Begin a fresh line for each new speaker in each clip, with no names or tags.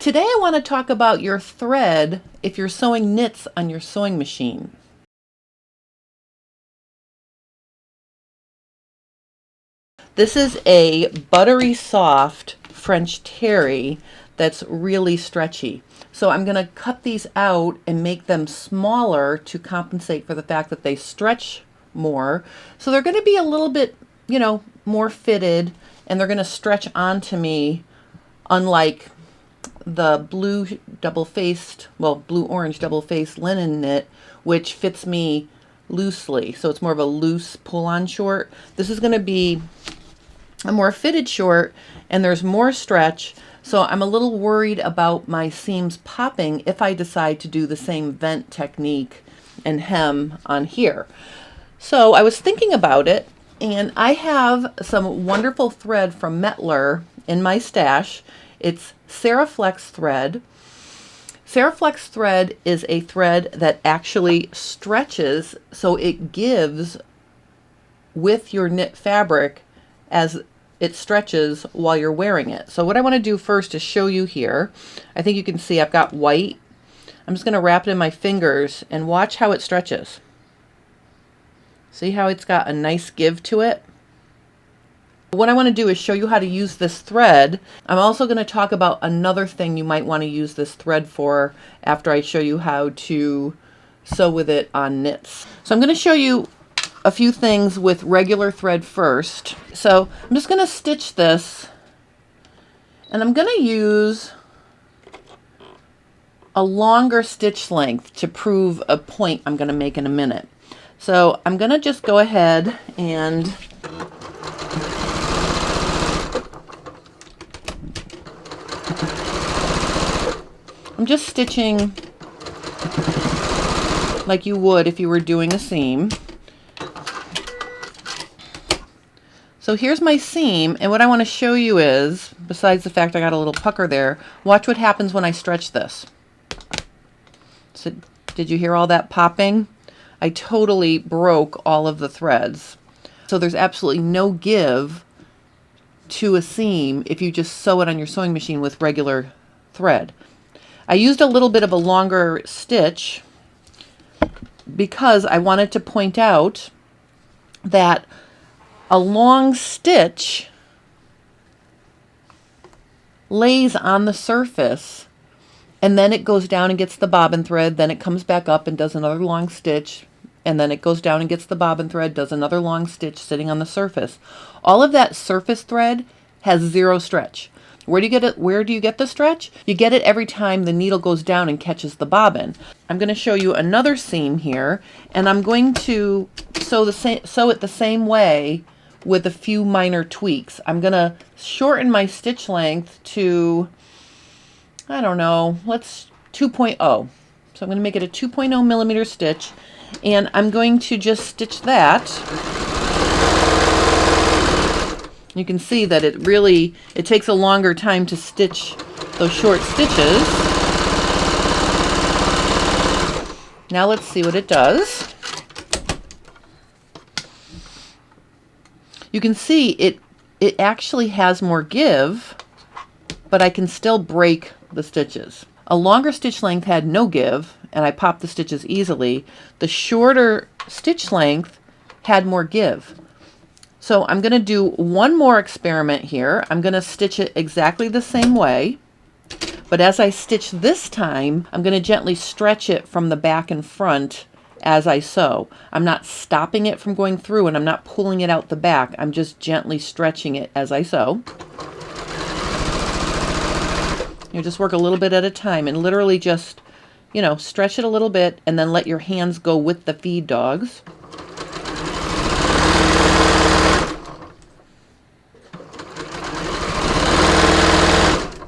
Today I want to talk about your thread if you're sewing knits on your sewing machine. This is a buttery soft French terry that's really stretchy. So I'm going to cut these out and make them smaller to compensate for the fact that they stretch more. So they're going to be a little bit, more fitted, and they're going to stretch onto me, unlike the blue orange double-faced linen knit, which fits me loosely. So it's more of a loose pull-on short. This is going to be a more fitted short, and there's more stretch. So I'm a little worried about my seams popping if I decide to do the same vent technique and hem on here. So I was thinking about it, and I have some wonderful thread from Mettler in my stash. It's Seraflex thread. Seraflex thread is a thread that actually stretches, so it gives with your knit fabric as it stretches while you're wearing it. So what I want to do first is show you here. I think you can see I've got white. I'm just going to wrap it in my fingers and watch how it stretches. See how it's got a nice give to it? What I want to do is show you how to use this thread. I'm also going to talk about another thing you might want to use this thread for after I show you how to sew with it on knits. So I'm going to show you a few things with regular thread first. So I'm just going to stitch this, and I'm going to use a longer stitch length to prove a point I'm going to make in a minute. So I'm going to just go ahead and I'm just stitching like you would if you were doing a seam. So here's my seam, and what I want to show you is, besides the fact I got a little pucker there, watch what happens when I stretch this. So did you hear all that popping? I totally broke all of the threads. So there's absolutely no give to a seam if you just sew it on your sewing machine with regular thread. I used a little bit of a longer stitch because I wanted to point out that a long stitch lays on the surface, and then it goes down and gets the bobbin thread, then it comes back up and does another long stitch, and then it goes down and gets the bobbin thread, does another long stitch sitting on the surface. All of that surface thread has zero stretch. Where do you get it? Where do you get the stretch? You get it every time the needle goes down and catches the bobbin. I'm going to show you another seam here, and I'm going to sew it the same way with a few minor tweaks. I'm going to shorten my stitch length to, I don't know, let's 2.0. So I'm going to make it a 2.0 millimeter stitch, and I'm going to just stitch that. You can see that it takes a longer time to stitch those short stitches. Now let's see what it does. You can see it actually has more give, but I can still break the stitches. A longer stitch length had no give, and I popped the stitches easily. The shorter stitch length had more give. So I'm going to do one more experiment here. I'm going to stitch it exactly the same way, but as I stitch this time, I'm going to gently stretch it from the back and front as I sew. I'm not stopping it from going through, and I'm not pulling it out the back. I'm just gently stretching it as I sew. You just work a little bit at a time and literally just, stretch it a little bit and then let your hands go with the feed dogs.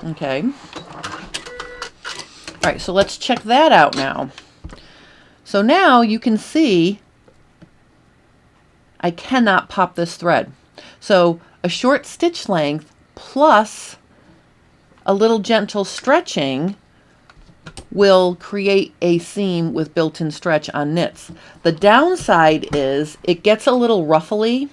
Okay. All right, so let's check that out now. So now you can see I cannot pop this thread. So a short stitch length plus a little gentle stretching will create a seam with built-in stretch on knits. The downside is it gets a little ruffly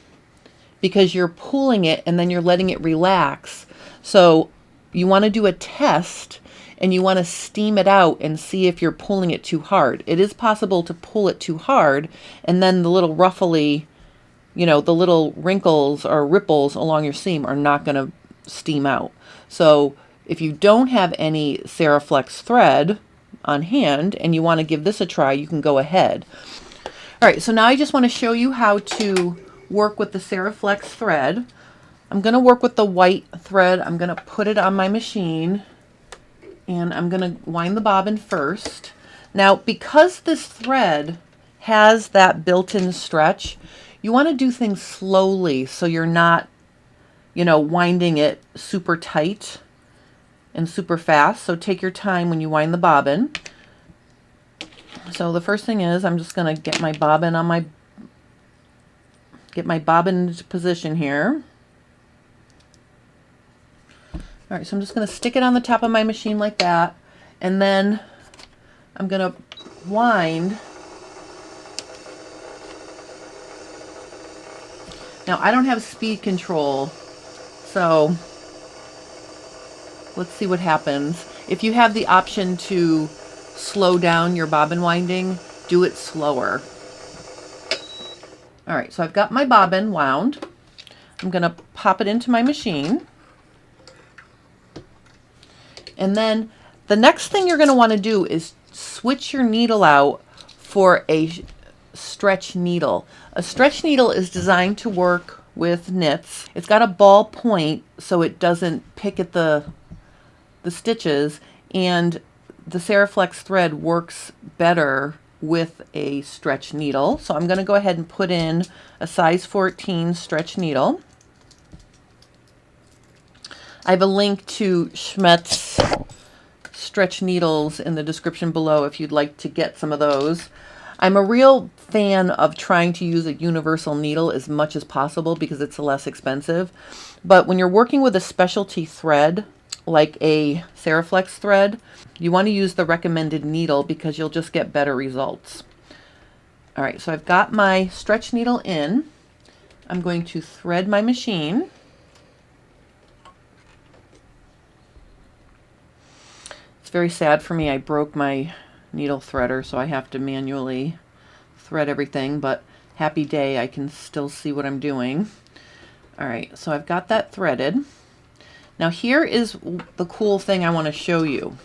because you're pulling it and then you're letting it relax. So you want to do a test and you want to steam it out and see if you're pulling it too hard. It is possible to pull it too hard, and then the little ruffly, you know, the little wrinkles or ripples along your seam are not going to steam out. So if you don't have any Seraflex thread on hand and you want to give this a try, you can go ahead. All right, so now I just want to show you how to work with the Seraflex thread. I'm going to work with the white thread. I'm going to put it on my machine, and I'm going to wind the bobbin first. Now, because this thread has that built-in stretch, you want to do things slowly so you're not, you know, winding it super tight and super fast. So take your time when you wind the bobbin. So the first thing is I'm just going to get my bobbin on get my bobbin into position here. All right, so I'm just going to stick it on the top of my machine like that, and then I'm going to wind. Now, I don't have speed control, so let's see what happens. If you have the option to slow down your bobbin winding, do it slower. All right, so I've got my bobbin wound. I'm going to pop it into my machine. And then the next thing you're going to want to do is switch your needle out for a stretch needle. A stretch needle is designed to work with knits. It's got a ball point so it doesn't pick at the stitches, and the Seraflex thread works better with a stretch needle. So I'm going to go ahead and put in a size 14 stretch needle. I have a link to Schmet's stretch needles in the description below if you'd like to get some of those. I'm a real fan of trying to use a universal needle as much as possible because it's less expensive. But when you're working with a specialty thread, like a Seraflex thread, you want to use the recommended needle because you'll just get better results. All right, so I've got my stretch needle in. I'm going to thread my machine. Very sad for me. I broke my needle threader, so I have to manually thread everything, but happy day, I can still see what I'm doing. All right, so I've got that threaded. Now here is the cool thing I want to show you.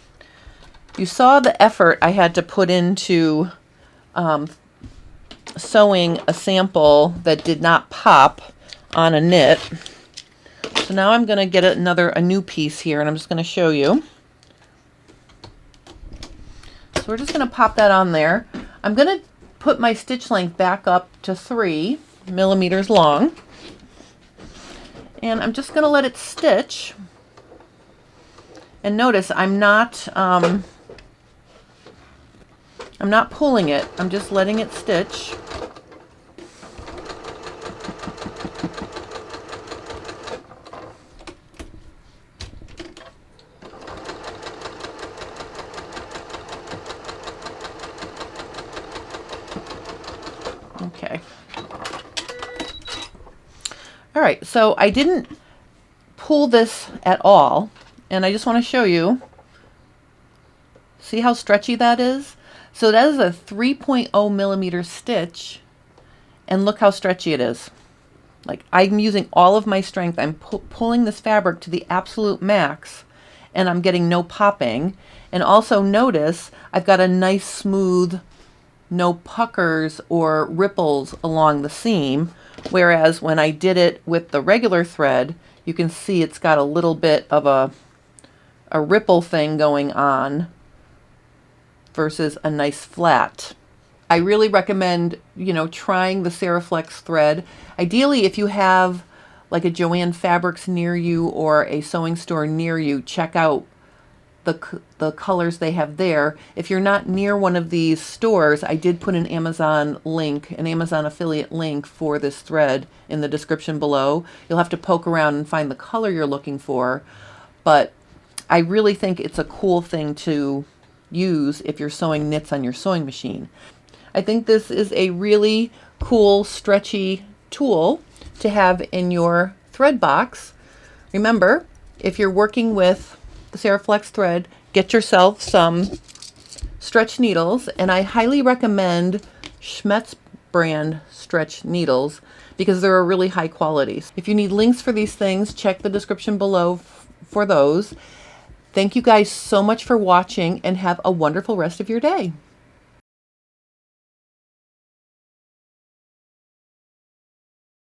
You saw the effort I had to put into sewing a sample that did not pop on a knit. So now I'm going to get a new piece here, and I'm just going to show you. So we're just going to pop that on there. I'm going to put my stitch length back up to 3 millimeters long. And I'm just going to let it stitch. And notice I'm not pulling it. I'm just letting it stitch. Okay. All right, so I didn't pull this at all, and I just want to show you. See how stretchy that is? So that is a 3.0 millimeter stitch, and look how stretchy it is. Like, I'm using all of my strength. I'm pulling this fabric to the absolute max, and I'm getting no popping. And also notice I've got a nice smooth, no puckers or ripples along the seam, whereas when I did it with the regular thread, you can see it's got a little bit of a ripple thing going on versus a nice flat. I really recommend, you know, trying the Seraflex thread. Ideally, if you have like a Joann Fabrics near you or a sewing store near you, check out the colors they have there. If you're not near one of these stores, I did put an Amazon link, an Amazon affiliate link for this thread in the description below. You'll have to poke around and find the color you're looking for, but I really think it's a cool thing to use if you're sewing knits on your sewing machine. I think this is a really cool, stretchy tool to have in your thread box. Remember, if you're working with Seraflex thread, get yourself some stretch needles, and I highly recommend Schmetz brand stretch needles because they're a really high quality. If you need links for these things, check the description below for those. Thank you guys so much for watching, and have a wonderful rest of your day.